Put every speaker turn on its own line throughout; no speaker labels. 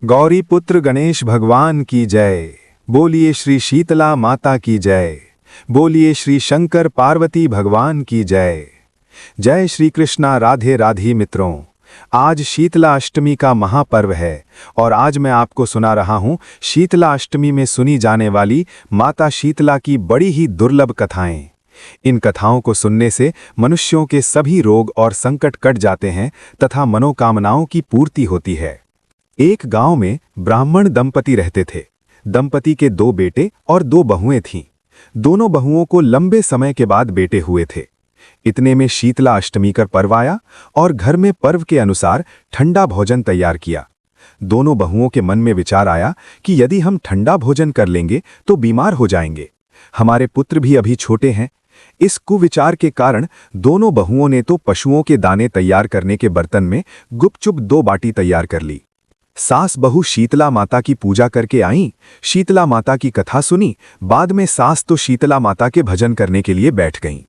गौरी पुत्र गणेश भगवान की जय। बोलिए श्री शीतला माता की जय। बोलिए श्री शंकर पार्वती भगवान की जय। जय श्री कृष्णा। राधे राधे मित्रों, आज शीतला अष्टमी का महापर्व है और आज मैं आपको सुना रहा हूँ शीतला अष्टमी में सुनी जाने वाली माता शीतला की बड़ी ही दुर्लभ कथाएं। इन कथाओं को सुनने से मनुष्यों के सभी रोग और संकट कट जाते हैं तथा मनोकामनाओं की पूर्ति होती है। एक गांव में ब्राह्मण दंपति रहते थे। दंपति के 2 बेटे और 2 बहुएं थीं। दोनों बहुओं को लंबे समय के बाद बेटे हुए थे। इतने में शीतला अष्टमी का पर्व आया और घर में पर्व के अनुसार ठंडा भोजन तैयार किया। दोनों बहुओं के मन में विचार आया कि यदि हम ठंडा भोजन कर लेंगे तो बीमार हो जाएंगे। हमारे पुत्र भी अभी छोटे हैं। इस कुविचार के कारण दोनों बहुओं ने तो पशुओं के दाने तैयार करने के बर्तन में गुपचुप 2 बाटी तैयार कर ली। सास बहू शीतला माता की पूजा करके आईं, शीतला माता की कथा सुनी। बाद में सास तो शीतला माता के भजन करने के लिए बैठ गईं।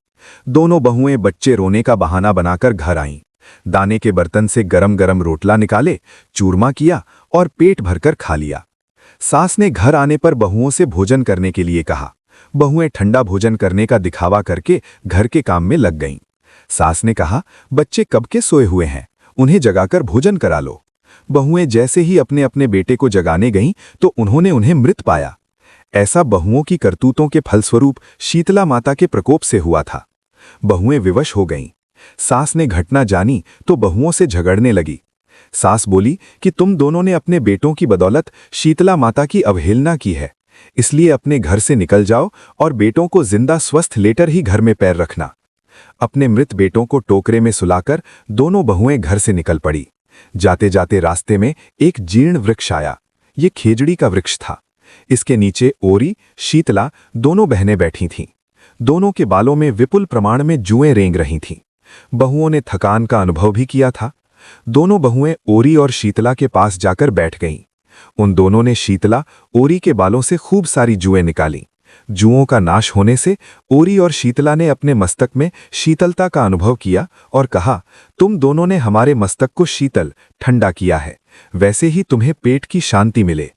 दोनों बहुएं बच्चे रोने का बहाना बनाकर घर आईं। दाने के बर्तन से गरम गरम रोटला निकाले, चूरमा किया और पेट भरकर खा लिया। सास ने घर आने पर बहुओं से भोजन करने के लिए कहा। बहुएं ठंडा भोजन करने का दिखावा करके घर के काम में लग गईं। सास ने कहा, बच्चे कब के सोए हुए हैं, उन्हें जगाकर भोजन करा लो। बहुएं जैसे ही अपने अपने बेटे को जगाने गईं तो उन्होंने उन्हें मृत पाया। ऐसा बहुओं की करतूतों के फलस्वरूप शीतला माता के प्रकोप से हुआ था। बहुएं विवश हो गईं। सास ने घटना जानी तो बहुओं से झगड़ने लगी। सास बोली कि तुम दोनों ने अपने बेटों की बदौलत शीतला माता की अवहेलना की है, इसलिए अपने घर से निकल जाओ और बेटों को जिंदा स्वस्थ लेकर ही घर में पैर रखना। अपने मृत बेटों को टोकरे में सुलाकर दोनों बहुएं घर से निकल पड़ी। जाते जाते रास्ते में एक जीर्ण वृक्ष आया। ये खेजड़ी का वृक्ष था। इसके नीचे ओरी, शीतला दोनों बहनें बैठी थीं। दोनों के बालों में विपुल प्रमाण में जुएं रेंग रही थीं। बहुओं ने थकान का अनुभव भी किया था। दोनों बहुएं ओरी और शीतला के पास जाकर बैठ गईं। उन दोनों ने शीतला, ओरी के बालों से खूब सारी जुएं निकाली। जुओं का नाश होने से ओरी और शीतला ने अपने मस्तक में शीतलता का अनुभव किया और कहा, तुम दोनों ने हमारे मस्तक को शीतल ठंडा किया है, वैसे ही तुम्हें पेट की शांति मिले।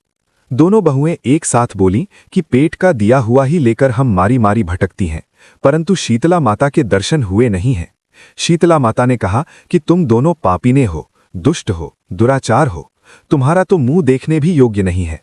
दोनों बहुएं एक साथ बोलीं कि पेट का दिया हुआ ही लेकर हम मारी मारी भटकती हैं, परंतु शीतला माता के दर्शन हुए नहीं हैं। शीतला माता ने कहा कि तुम दोनों पापीने हो, दुष्ट हो, दुराचार हो, तुम्हारा तो मुंह देखने भी योग्य नहीं है।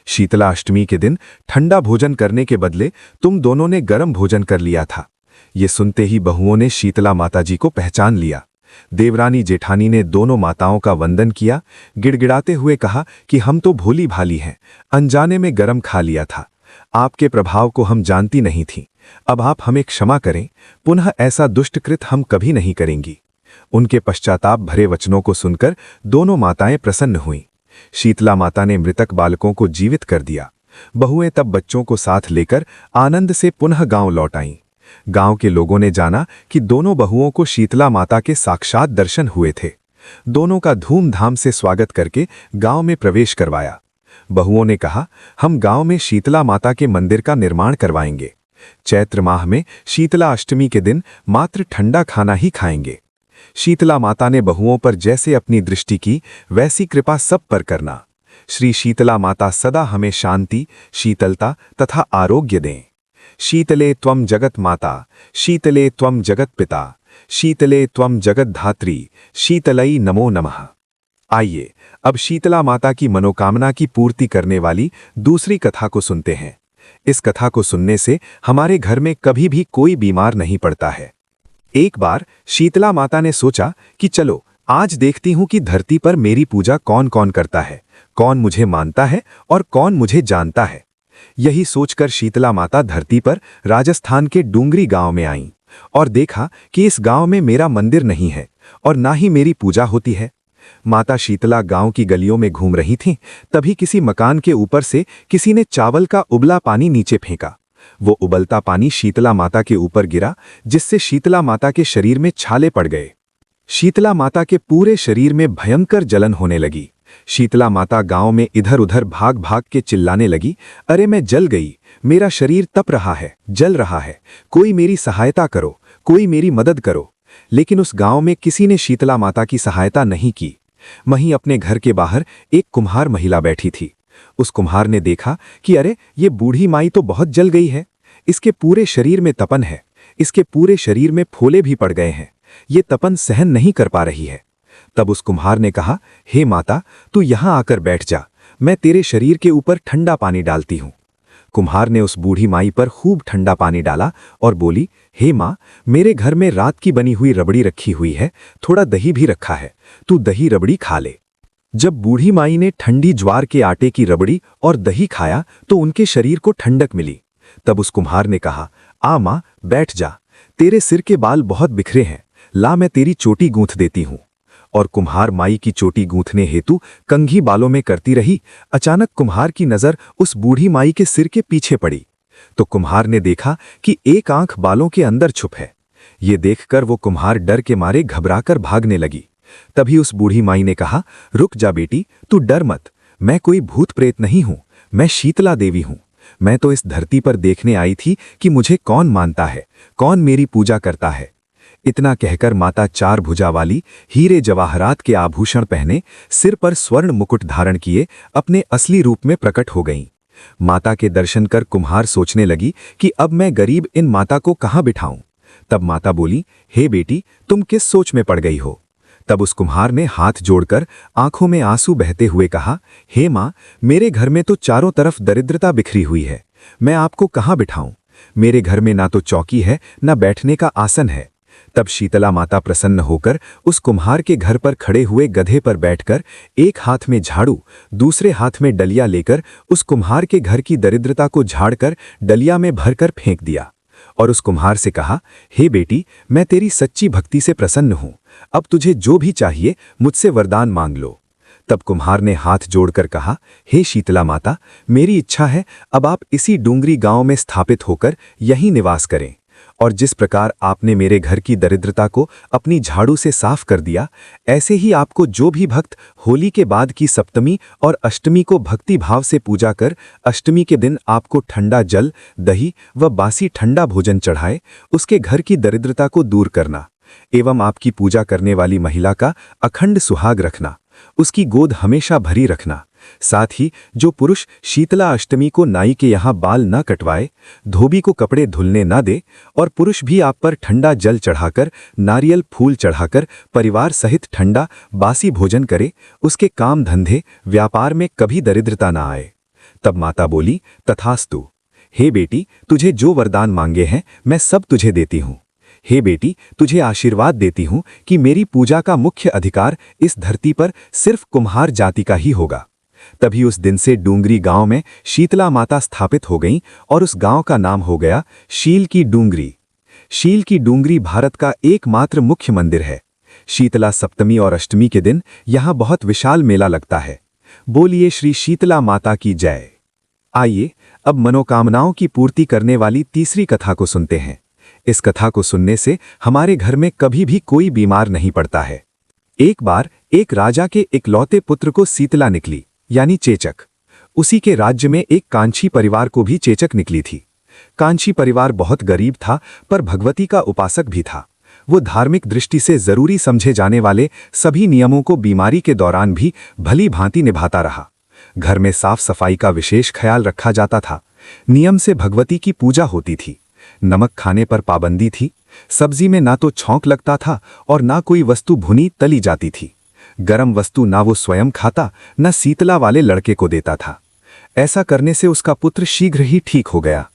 शीतला अष्टमी के दिन ठंडा भोजन करने के बदले तुम दोनों ने गर्म भोजन कर लिया था। ये सुनते ही बहुओं ने शीतला माताजी को पहचान लिया। देवरानी जेठानी ने दोनों माताओं का वंदन किया। गिड़गिड़ाते हुए कहा कि हम तो भोली भाली हैं, अनजाने में गरम खा लिया था। आपके प्रभाव को हम जानती नहीं थीं। अब आप हमें क्षमा करें, पुनः ऐसा दुष्टकृत हम कभी नहीं करेंगी। उनके पश्चाताप भरे वचनों को सुनकर दोनों माताएं प्रसन्न हुईं। शीतला माता ने मृतक बालकों को जीवित कर दिया। बहुएं तब बच्चों को साथ लेकर आनंद से पुनः गांव लौट आईं। गांव के लोगों ने जाना कि दोनों बहुओं को शीतला माता के साक्षात दर्शन हुए थे। दोनों का धूमधाम से स्वागत करके गांव में प्रवेश करवाया। बहुओं ने कहा, हम गांव में शीतला माता के मंदिर का निर्माण करवाएंगे। चैत्र माह में शीतला अष्टमी के दिन मात्र ठंडा खाना ही खाएंगे। शीतला माता ने बहुओं पर जैसे अपनी दृष्टि की वैसी कृपा सब पर करना। श्री शीतला माता सदा हमें शांति, शीतलता तथा आरोग्य दें। शीतले त्वं जगत माता, शीतले त्वं जगत पिता, शीतले त्वं जगत धात्री, शीतलई नमो नमः। आइए अब शीतला माता की मनोकामना की पूर्ति करने वाली दूसरी कथा को सुनते हैं। इस कथा को सुनने से हमारे घर में कभी भी कोई बीमार नहीं पड़ता है। एक बार शीतला माता ने सोचा कि चलो आज देखती हूं कि धरती पर मेरी पूजा कौन कौन करता है, कौन मुझे मानता है और कौन मुझे जानता है। यही सोचकर शीतला माता धरती पर राजस्थान के डूंगरी गांव में आईं और देखा कि इस गांव में मेरा मंदिर नहीं है और ना ही मेरी पूजा होती है। माता शीतला गांव की गलियों में घूम रही थीं, तभी किसी मकान के ऊपर से किसी ने चावल का उबला पानी नीचे फेंका। वो उबलता पानी शीतला माता के ऊपर गिरा, जिससे शीतला माता के शरीर में छाले पड़ गए। शीतला माता के पूरे शरीर में भयंकर जलन होने लगी। शीतला माता गांव में इधर उधर भाग भाग के चिल्लाने लगी, अरे मैं जल गई, मेरा शरीर तप रहा है, जल रहा है, कोई मेरी सहायता करो, कोई मेरी मदद करो। लेकिन उस गांव में किसी ने शीतला माता की सहायता नहीं की। वहीं अपने घर के बाहर एक कुम्हार महिला बैठी थी। उस कुम्हार ने देखा कि अरे, ये बूढ़ी माई तो बहुत जल गई है। इसके पूरे शरीर में तपन है, इसके पूरे शरीर में फोले भी पड़ गए हैं। ये तपन सहन नहीं कर पा रही है। तब उस कुम्हार ने कहा, हे माता, तू यहां आकर बैठ जा, मैं तेरे शरीर के ऊपर ठंडा पानी डालती हूं। कुम्हार ने उस बूढ़ी माई पर खूब ठंडा पानी डाला और बोली, हे माँ, मेरे घर में रात की बनी हुई रबड़ी रखी हुई है, थोड़ा दही भी रखा है, तू दही रबड़ी खा ले। जब बूढ़ी माई ने ठंडी ज्वार के आटे की रबड़ी और दही खाया तो उनके शरीर को ठंडक मिली। तब उस कुम्हार ने कहा, आ माँ, बैठ जा, तेरे सिर के बाल बहुत बिखरे हैं, ला मैं तेरी चोटी गूंथ देती हूं। और कुम्हार माई की चोटी गूंथने हेतु कंघी बालों में करती रही। अचानक कुम्हार की नजर उस बूढ़ी माई के सिर के पीछे पड़ी तो कुम्हार ने देखा कि एक आंख बालों के अंदर छुप है। ये देखकर वो कुम्हार डर के मारे घबराकर भागने लगी। तभी उस बूढ़ी माई ने कहा, रुक जा बेटी, तू डर मत, मैं कोई भूत प्रेत नहीं हूं, मैं शीतला देवी हूं। मैं तो इस धरती पर देखने आई थी कि मुझे कौन मानता है, कौन मेरी पूजा करता है। इतना कहकर माता चार भुजा वाली हीरे जवाहरात के आभूषण पहने, सिर पर स्वर्ण मुकुट धारण किए अपने असली रूप में प्रकट हो गईं। माता के दर्शन कर कुम्हार सोचने लगी कि अब मैं गरीब इन माता को कहाँ बिठाऊं। तब माता बोली, हे बेटी, तुम किस सोच में पड़ गई हो। तब उस कुम्हार ने हाथ जोड़कर आंखों में आंसू बहते हुए कहा, हे माँ, मेरे घर में तो चारों तरफ दरिद्रता बिखरी हुई है, मैं आपको कहाँ बिठाऊं। मेरे घर में ना तो चौकी है, ना बैठने का आसन है। तब शीतला माता प्रसन्न होकर उस कुम्हार के घर पर खड़े हुए गधे पर बैठकर एक हाथ में झाड़ू, दूसरे हाथ में डलिया लेकर उस कुम्हार के घर की दरिद्रता को झाड़कर डलिया में भरकर फेंक दिया और उस कुम्हार से कहा, हे बेटी, मैं तेरी सच्ची भक्ति से प्रसन्न हूं, अब तुझे जो भी चाहिए मुझसे वरदान मांग लो। तब कुम्हार ने हाथ जोड़कर कहा, हे शीतला माता, मेरी इच्छा है अब आप इसी डूंगरी गांव में स्थापित होकर यहीं निवास करें और जिस प्रकार आपने मेरे घर की दरिद्रता को अपनी झाड़ू से साफ कर दिया, ऐसे ही आपको जो भी भक्त होली के बाद की सप्तमी और अष्टमी को भक्ति भाव से पूजा कर अष्टमी के दिन आपको ठंडा जल, दही व बासी ठंडा भोजन चढ़ाए, उसके घर की दरिद्रता को दूर करना एवं आपकी पूजा करने वाली महिला का अखंड सुहाग रखना, उसकी गोद हमेशा भरी रखना। साथ ही जो पुरुष शीतला अष्टमी को नाई के यहाँ बाल न कटवाए, धोबी को कपड़े धुलने न दे और पुरुष भी आप पर ठंडा जल चढ़ाकर, नारियल फूल चढ़ाकर परिवार सहित ठंडा बासी भोजन करे, उसके काम धंधे व्यापार में कभी दरिद्रता न आए। तब माता बोली, तथास्तु। हे बेटी, तुझे जो वरदान मांगे हैं मैं सब तुझे देती हूँ। हे बेटी, तुझे आशीर्वाद देती हूँ कि मेरी पूजा का मुख्य अधिकार इस धरती पर सिर्फ कुम्हार जाति का ही होगा। तभी उस दिन से डूंगरी गांव में शीतला माता स्थापित हो गईं और उस गांव का नाम हो गया शील की डूंगरी। शील की डूंगरी भारत का एकमात्र मुख्य मंदिर है। शीतला सप्तमी और अष्टमी के दिन यहाँ बहुत विशाल मेला लगता है। बोलिए श्री शीतला माता की जय। आइए अब मनोकामनाओं की पूर्ति करने वाली तीसरी कथा को सुनते हैं। इस कथा को सुनने से हमारे घर में कभी भी कोई बीमार नहीं पड़ता है। एक बार एक राजा के इकलौते पुत्र को शीतला निकली, यानी चेचक। उसी के राज्य में एक कांची परिवार को भी चेचक निकली थी। कांची परिवार बहुत गरीब था पर भगवती का उपासक भी था। वो धार्मिक दृष्टि से जरूरी समझे जाने वाले सभी नियमों को बीमारी के दौरान भी भली भांति निभाता रहा। घर में साफ सफाई का विशेष ख्याल रखा जाता था। नियम से भगवती की पूजा होती थी। नमक खाने पर पाबंदी थी। सब्जी में ना तो छौंक लगता था और ना कोई वस्तु भुनी तली जाती थी। गरम वस्तु ना वो स्वयं खाता, न शीतला वाले लड़के को देता था। ऐसा करने से उसका पुत्र शीघ्र ही ठीक हो गया।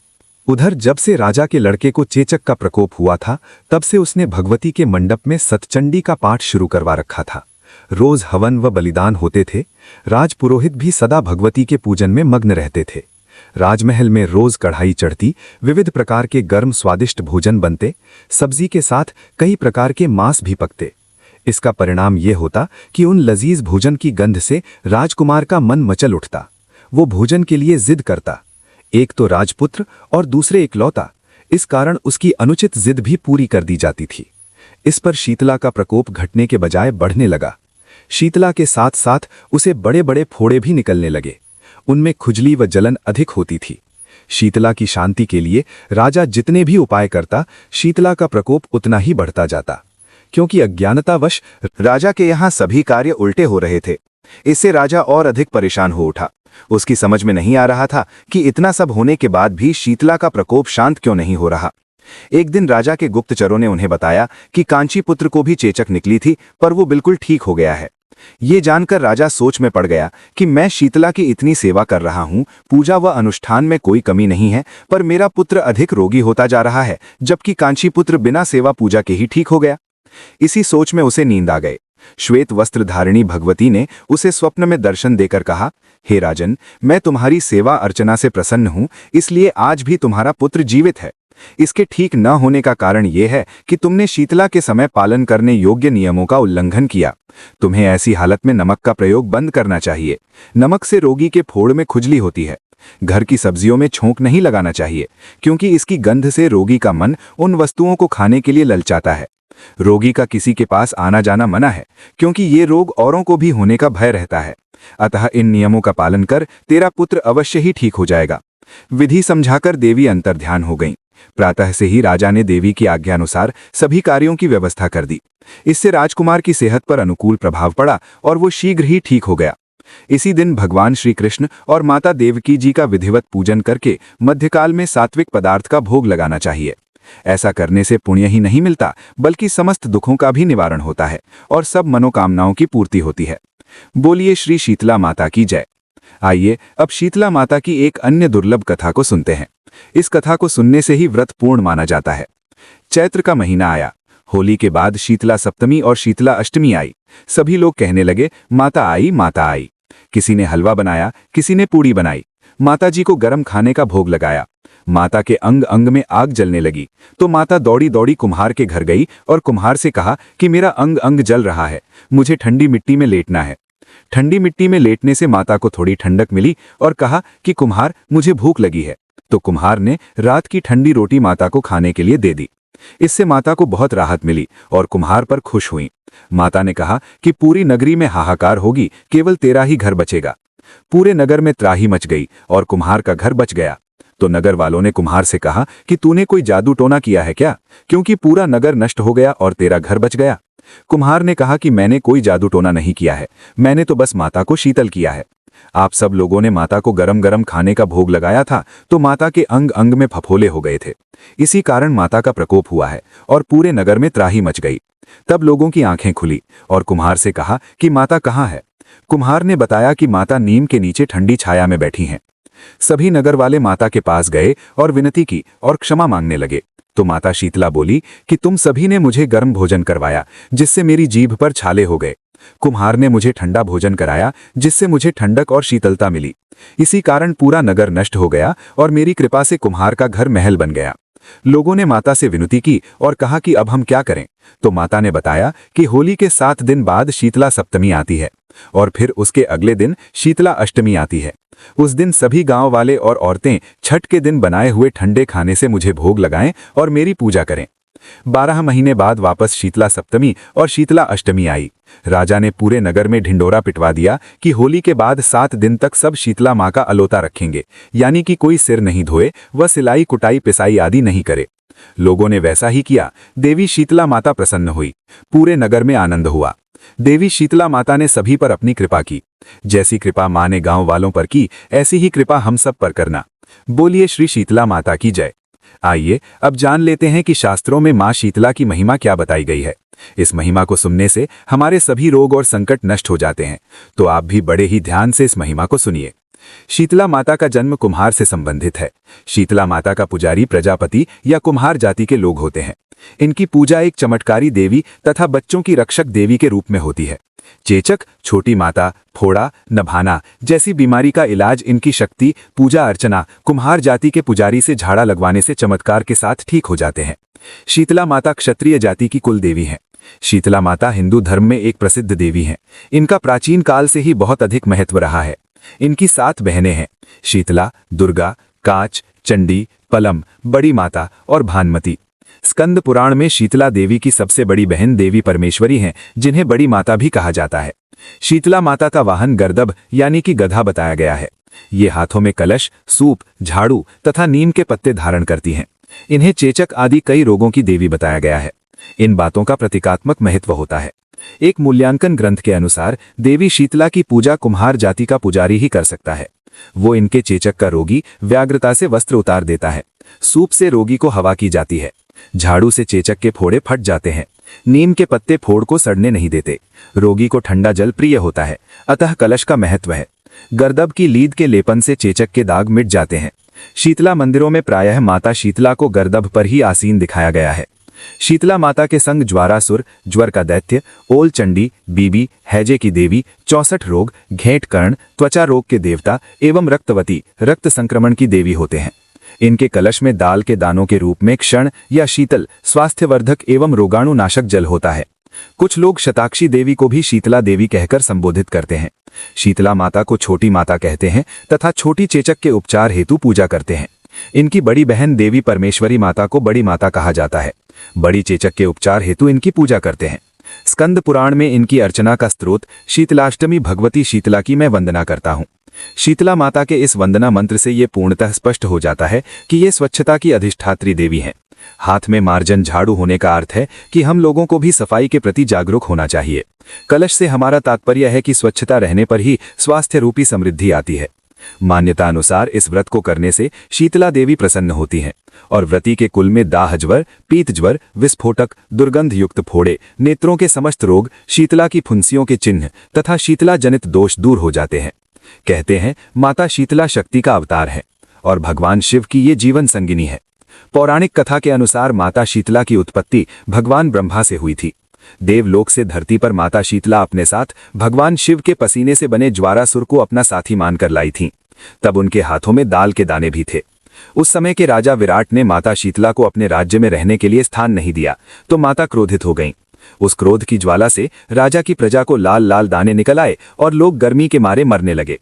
उधर जब से राजा के लड़के को चेचक का प्रकोप हुआ था, तब से उसने भगवती के मंडप में सतचंडी का पाठ शुरू करवा रखा था। रोज हवन व बलिदान होते थे। राजपुरोहित भी सदा भगवती के पूजन में मग्न रहते थे। राजमहल में रोज कढ़ाई चढ़ती, विविध प्रकार के गर्म स्वादिष्ट भोजन बनते, सब्जी के साथ कई प्रकार के मांस भी पकते। इसका परिणाम ये होता कि उन लजीज भोजन की गंध से राजकुमार का मन मचल उठता। वो भोजन के लिए जिद करता। एक तो राजपुत्र और दूसरे इकलौता, इस कारण उसकी अनुचित जिद भी पूरी कर दी जाती थी। इस पर शीतला का प्रकोप घटने के बजाय बढ़ने लगा। शीतला के साथ साथ उसे बड़े बड़े फोड़े भी निकलने लगे। उनमें खुजली व जलन अधिक होती थी। शीतला की शांति के लिए राजा जितने भी उपाय करता, शीतला का प्रकोप उतना ही बढ़ता जाता। क्योंकि अज्ञानतावश राजा के यहाँ सभी कार्य उल्टे हो रहे थे। इससे राजा और अधिक परेशान हो उठा। उसकी समझ में नहीं आ रहा था कि इतना सब होने के बाद भी शीतला का प्रकोप शांत क्यों नहीं हो रहा। एक दिन राजा के गुप्तचरों ने उन्हें बताया कि कांचीपुत्र को भी चेचक निकली थी, पर वो बिल्कुल ठीक हो गया है। ये जानकर राजा सोच में पड़ गया कि मैं शीतला की इतनी सेवा कर रहा हूं, पूजा व अनुष्ठान में कोई कमी नहीं है, पर मेरा पुत्र अधिक रोगी होता जा रहा है, जबकि कांचीपुत्र बिना सेवा पूजा के ही ठीक हो गया। इसी सोच में उसे नींद आ गए। श्वेत वस्त्र धारिणी भगवती ने उसे स्वप्न में दर्शन देकर कहा, हे राजन, मैं तुम्हारी सेवा अर्चना से प्रसन्न हूं, इसलिए आज भी तुम्हारा पुत्र जीवित है। इसके ठीक न होने का कारण यह है कि तुमने शीतला के समय पालन करने योग्य नियमों का उल्लंघन किया। तुम्हें ऐसी हालत में नमक का प्रयोग बंद करना चाहिए। नमक से रोगी के फोड़ में खुजली होती है। घर की सब्जियों में छोंक नहीं लगाना चाहिए, क्योंकि इसकी गंध से रोगी का मन उन वस्तुओं को खाने के लिए ललचाता है। रोगी का किसी के पास आना जाना मना है, क्योंकि ये रोग औरों को भी होने का भय रहता है। अतः इन नियमों का पालन कर तेरा पुत्र अवश्य ही ठीक हो जाएगा। विधि समझाकर देवी अंतर्ध्यान हो गईं। प्रातः से ही राजा ने देवी की आज्ञानुसार सभी कार्यों की व्यवस्था कर दी। इससे राजकुमार की सेहत पर अनुकूल प्रभाव पड़ा और वो शीघ्र ही ठीक हो गया। इसी दिन भगवान श्री कृष्ण और माता देवकी जी का विधिवत पूजन करके मध्यकाल में सात्विक पदार्थ का भोग लगाना चाहिए। ऐसा करने से पुण्य ही नहीं मिलता, बल्कि समस्त दुखों का भी निवारण होता है और सब मनोकामनाओं की पूर्ति होती है। बोलिए श्री शीतला माता की जय। आइए अब शीतला माता की एक अन्य दुर्लभ कथा को सुनते हैं। इस कथा को सुनने से ही व्रत पूर्ण माना जाता है। चैत्र का महीना आया। होली के बाद शीतला सप्तमी और शीतला अष्टमी आई। सभी लोग कहने लगे, माता आई, माता आई। किसी ने हलवा बनाया, किसी ने पूड़ी बनाई। माता जी को गर्म खाने का भोग लगाया। माता के अंग अंग में आग जलने लगी, तो माता दौड़ी दौड़ी कुम्हार के घर गई और कुम्हार से कहा कि मेरा अंग अंग जल रहा है, मुझे ठंडी मिट्टी में लेटना है। ठंडी मिट्टी में लेटने से माता को थोड़ी ठंडक मिली और कहा कि कुम्हार, मुझे भूख लगी है। तो कुम्हार ने रात की ठंडी रोटी माता को खाने के लिए दे दी। इससे माता को बहुत राहत मिली और कुम्हार पर खुश हुई। माता ने कहा कि पूरी नगरी में हाहाकार होगी, केवल तेरा ही घर बचेगा। पूरे नगर में त्राही मच गई और कुम्हार का घर बच गया। तो नगर वालों ने कुम्हार से कहा कि तूने कोई जादू टोना किया है क्या, क्योंकि पूरा नगर नष्ट हो गया और तेरा घर बच गया। कुम्हार ने कहा कि मैंने कोई जादू टोना नहीं किया है, मैंने तो बस माता को शीतल किया है। आप सब लोगों ने माता को गरम गरम खाने का भोग लगाया था, तो माता के अंग अंग में फफोले हो गए थे। इसी कारण माता का प्रकोप हुआ है और पूरे नगर में त्राही मच गई। तब लोगों की आंखें खुली और कुम्हार से कहा कि माता कहाँ है। कुम्हार ने बताया कि माता नीम के नीचे ठंडी छाया में बैठी हैं। सभी नगर वाले माता के पास गए और विनती की और क्षमा मांगने लगे। तो माता शीतला बोली कि तुम सभी ने मुझे गर्म भोजन करवाया, जिससे मेरी जीभ पर छाले हो गए। कुम्हार ने मुझे ठंडा भोजन कराया, जिससे मुझे ठंडक और शीतलता मिली। इसी कारण पूरा नगर नष्ट हो गया और मेरी कृपा से कुम्हार का घर महल बन गया। लोगों ने माता से विनती की और कहा कि अब हम क्या करें। तो माता ने बताया कि होली के 7 दिन बाद शीतला सप्तमी आती है और फिर उसके अगले दिन शीतला अष्टमी आती है। उस दिन सभी गांव वाले और औरतें छठ के दिन बनाए हुए ठंडे खाने से मुझे भोग लगाएं और मेरी पूजा करें। 12 महीने बाद वापस शीतला सप्तमी और शीतला अष्टमी आई। राजा ने पूरे नगर में ढिंडोरा पिटवा दिया कि होली के बाद 7 दिन तक सब शीतला माँ का अलोता रखेंगे, यानी कि कोई सिर नहीं धोए व सिलाई कुटाई पिसाई आदि नहीं करे। लोगों ने वैसा ही किया। देवी शीतला माता प्रसन्न हुई। पूरे नगर में आनंद हुआ। देवी शीतला माता ने सभी पर अपनी कृपा की। जैसी कृपा माँ ने गांव वालों पर की, ऐसी ही कृपा हम सब पर करना। बोलिए श्री शीतला माता की जय। आइए अब जान लेते हैं कि शास्त्रों में माँ शीतला की महिमा क्या बताई गई है। इस महिमा को सुनने से हमारे सभी रोग और संकट नष्ट हो जाते हैं। तो आप भी बड़े ही ध्यान से इस महिमा को सुनिए। शीतला माता का जन्म कुम्हार से संबंधित है। शीतला माता का पुजारी प्रजापति या कुम्हार जाति के लोग होते हैं। इनकी पूजा एक चमत्कारी देवी तथा बच्चों की रक्षक देवी के रूप में होती है। चेचक, छोटी माता, फोड़ा, नभाना जैसी बीमारी का इलाज इनकी शक्ति, पूजा अर्चना कुम्हार जाति के पुजारी से झाड़ा लगवाने से चमत्कार के साथ ठीक हो जाते हैं। शीतला माता क्षत्रिय जाति की कुल देवी हैं। शीतला माता हिंदू धर्म में एक प्रसिद्ध देवी हैं। इनका प्राचीन काल से ही बहुत अधिक महत्व रहा है। इनकी 7 बहनें हैं: शीतला, दुर्गा, काच, चंडी, पलम, बड़ी माता और भानमती। स्कंद पुराण में शीतला देवी की सबसे बड़ी बहन देवी परमेश्वरी हैं, जिन्हें बड़ी माता भी कहा जाता है। शीतला माता का वाहन गर्दभ यानी कि गधा बताया गया है। ये हाथों में कलश, सूप, झाड़ू तथा नीम के पत्ते धारण करती हैं। इन्हें चेचक आदि कई रोगों की देवी बताया गया है।
इन बातों का प्रतीकात्मक महत्व होता है। एक मूल्यांकन ग्रंथ के अनुसार देवी शीतला की पूजा कुम्हार जाति का पुजारी ही कर सकता है। वो इनके चेचक का रोगी व्याग्रता से वस्त्र उतार देता है। सूप से रोगी को हवा की जाती है। झाड़ू से चेचक के फोड़े फट जाते हैं। नीम के पत्ते फोड़ को सड़ने नहीं देते। रोगी को ठंडा जल प्रिय होता है, अतः कलश का महत्व है। गर्दब की लीद के लेपन से चेचक के दाग मिट जाते हैं। शीतला मंदिरों में प्रायः माता शीतला को गर्दभ पर ही आसीन दिखाया गया है। शीतला माता के संग ज्वारासुर, ज्वर का दैत्य, ओल चंडी, बीबी, हैजे की देवी, 64 रोग, घेंट कर्ण, त्वचा रोग के देवता एवं रक्तवती, रक्त संक्रमण की देवी होते हैं। इनके कलश में दाल के दानों के रूप में क्षण या शीतल, स्वास्थ्यवर्धक एवं रोगाणुनाशक जल होता है। कुछ लोग शताक्षी देवी को भी शीतला देवी कहकर संबोधित करते हैं। शीतला माता को छोटी माता कहते हैं तथा छोटी चेचक के उपचार हेतु पूजा करते हैं। इनकी बड़ी बहन देवी परमेश्वरी माता को बड़ी माता कहा जाता है। बड़ी चेचक के उपचार हेतु इनकी पूजा करते हैं। स्कंद पुराण में इनकी अर्चना का स्त्रोत शीतलाष्टमी भगवती शीतला की मैं वंदना करता हूँ। शीतला माता के इस वंदना मंत्र से ये पूर्णतः स्पष्ट हो जाता है कि ये स्वच्छता की अधिष्ठात्री देवी हैं। हाथ में मार्जन झाड़ू होने का अर्थ है कि हम लोगों को भी सफाई के प्रति जागरूक होना चाहिए। कलश से हमारा तात्पर्य है कि स्वच्छता रहने पर ही स्वास्थ्य रूपी समृद्धि आती है। मान्यता अनुसार इस व्रत को करने से शीतला देवी प्रसन्न होती हैं और व्रती के कुल में दाह ज्वर, पीत ज्वर, विस्फोटक, दुर्गंध युक्त फोड़े, नेत्रों के समस्त रोग, शीतला की फुंसियों के चिन्ह तथा शीतला जनित दोष दूर हो जाते हैं। कहते हैं माता शीतला शक्ति का अवतार है और भगवान शिव की ये जीवन संगिनी है। पौराणिक कथा के अनुसार माता शीतला की उत्पत्ति भगवान ब्रह्मा से हुई थी। देवलोक से धरती पर माता शीतला अपने साथ भगवान शिव के पसीने से बने ज्वारासुर को अपना साथी मानकर लाई थीं। तब उनके हाथों में दाल के दाने भी थे। उस समय के राजा विराट ने माता शीतला को अपने राज्य में रहने के लिए स्थान नहीं दिया तो माता क्रोधित हो गईं। उस क्रोध की ज्वाला से राजा की प्रजा को लाल लाल दाने निकल आए और लोग गर्मी के मारे मरने लगे।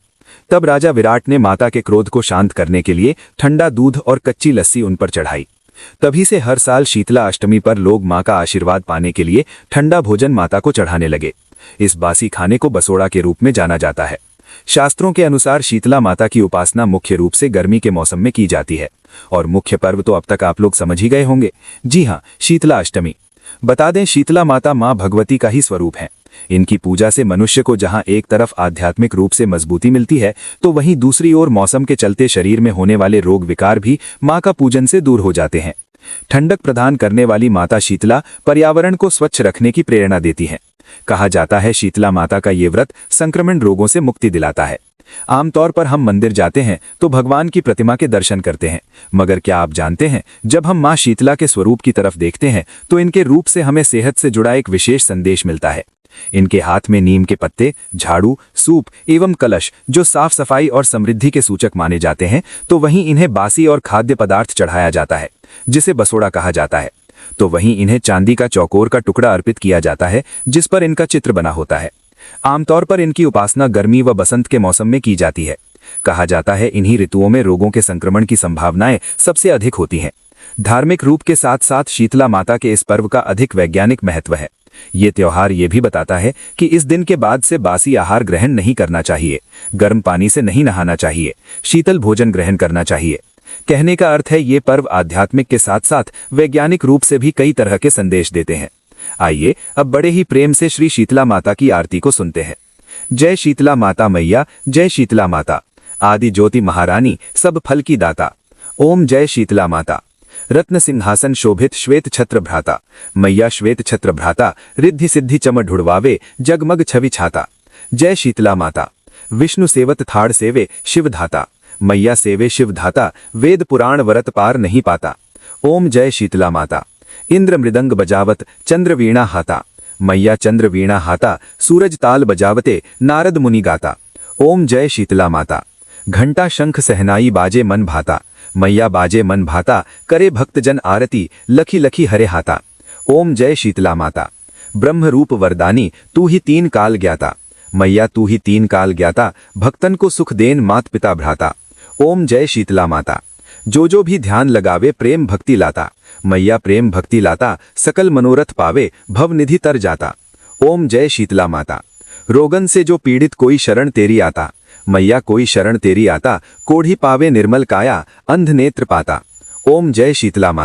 तब राजा विराट ने माता के क्रोध को शांत करने के लिए ठंडा दूध और कच्ची लस्सी उन पर चढ़ाई। तभी से हर साल शीतला अष्टमी पर लोग मां का आशीर्वाद पाने के लिए ठंडा भोजन माता को चढ़ाने लगे। इस बासी खाने को बसोड़ा के रूप में जाना जाता है। शास्त्रों के अनुसार शीतला माता की उपासना मुख्य रूप से गर्मी के मौसम में की जाती है और मुख्य पर्व तो अब तक आप लोग समझ ही गए होंगे। जी हाँ, शीतला अष्टमी। बता दें, शीतला माता मां भगवती का ही स्वरूप है। इनकी पूजा से मनुष्य को जहां एक तरफ आध्यात्मिक रूप से मजबूती मिलती है तो वहीं दूसरी ओर मौसम के चलते शरीर में होने वाले रोग विकार भी मां का पूजन से दूर हो जाते हैं। ठंडक प्रदान करने वाली माता शीतला पर्यावरण को स्वच्छ रखने की प्रेरणा देती है। कहा जाता है शीतला माता का ये व्रत संक्रमण रोगों से मुक्ति दिलाता है। आमतौर पर हम मंदिर जाते हैं तो भगवान की प्रतिमा के दर्शन करते हैं, मगर क्या आप जानते हैं, जब हम मां शीतला के स्वरूप की तरफ देखते हैं तो इनके रूप से हमें सेहत से जुड़ा एक विशेष संदेश मिलता है। इनके हाथ में नीम के पत्ते, झाड़ू, सूप एवं कलश जो साफ सफाई और समृद्धि के सूचक माने जाते हैं, तो वहीं इन्हें बासी और खाद्य पदार्थ चढ़ाया जाता है जिसे बसोड़ा कहा जाता है। तो वहीं इन्हें चांदी का चौकोर का टुकड़ा अर्पित किया जाता है जिस पर इनका चित्र बना होता है। आमतौर पर इनकी उपासना गर्मी व बसंत के मौसम में की जाती है। कहा जाता है इन्हीं ऋतुओं में रोगों के संक्रमण की संभावनाएं सबसे अधिक होती हैं। धार्मिक रूप के साथ साथ शीतला माता के इस पर्व का अधिक वैज्ञानिक महत्व है। ये त्योहार ये भी बताता है कि इस दिन के बाद से बासी आहार ग्रहण नहीं करना चाहिए, गर्म पानी से नहीं नहाना चाहिए, शीतल भोजन ग्रहण करना चाहिए। कहने का अर्थ है ये पर्व आध्यात्मिक के साथ साथ वैज्ञानिक रूप से भी कई तरह के संदेश देते हैं। आइए अब बड़े ही प्रेम से श्री शीतला माता की आरती को सुनते हैं। जय शीतला माता मैया, जय शीतला माता, आदि ज्योति महारानी, सब फल की दाता। ओम जय शीतला माता। रत्न सिंहासन शोभित श्वेत छत्र भ्राता, मैया श्वेत छत्र भ्राता, रिद्धि सिद्धि चम ढुड़वावे, जगमग छवि छाता। जय शीतला माता। विष्णु सेवत थाड़ सेवे शिव धाता, मैया सेवे शिव धाता, वेद पुराण वरत पार नहीं पाता। ओम जय शीतला माता। इंद्र मृदंग बजावत चंद्र वीणा हाता, मैया चंद्र वीणा हाता, सूरज ताल बजावते नारद मुनि गाता। ओम जय शीतला माता। घंटा शंख सहनाई बाजे मन भाता, मैया बाजे मन भाता, करे भक्तजन आरती, लखी लखी हरे हाता। ओम जय शीतला माता। ब्रह्म रूप वरदानी, तू ही तीन काल ज्ञाता, मैया तू ही तीन काल ज्ञाता, भक्तन को सुख देन मात पिता भ्राता। ओम जय शीतला माता। जो भी ध्यान लगावे प्रेम भक्ति लाता, मैया प्रेम भक्ति लाता, सकल मनोरथ पावे भव निधि तर जाता। ओम जय शीतला माता। रोगन से जो पीड़ित कोई शरण तेरी आता, मैया कोई शरण तेरी आता, कोढ़ी पावे निर्मल काया, अंध नेत्र पाता। ओम जय शीतला माता।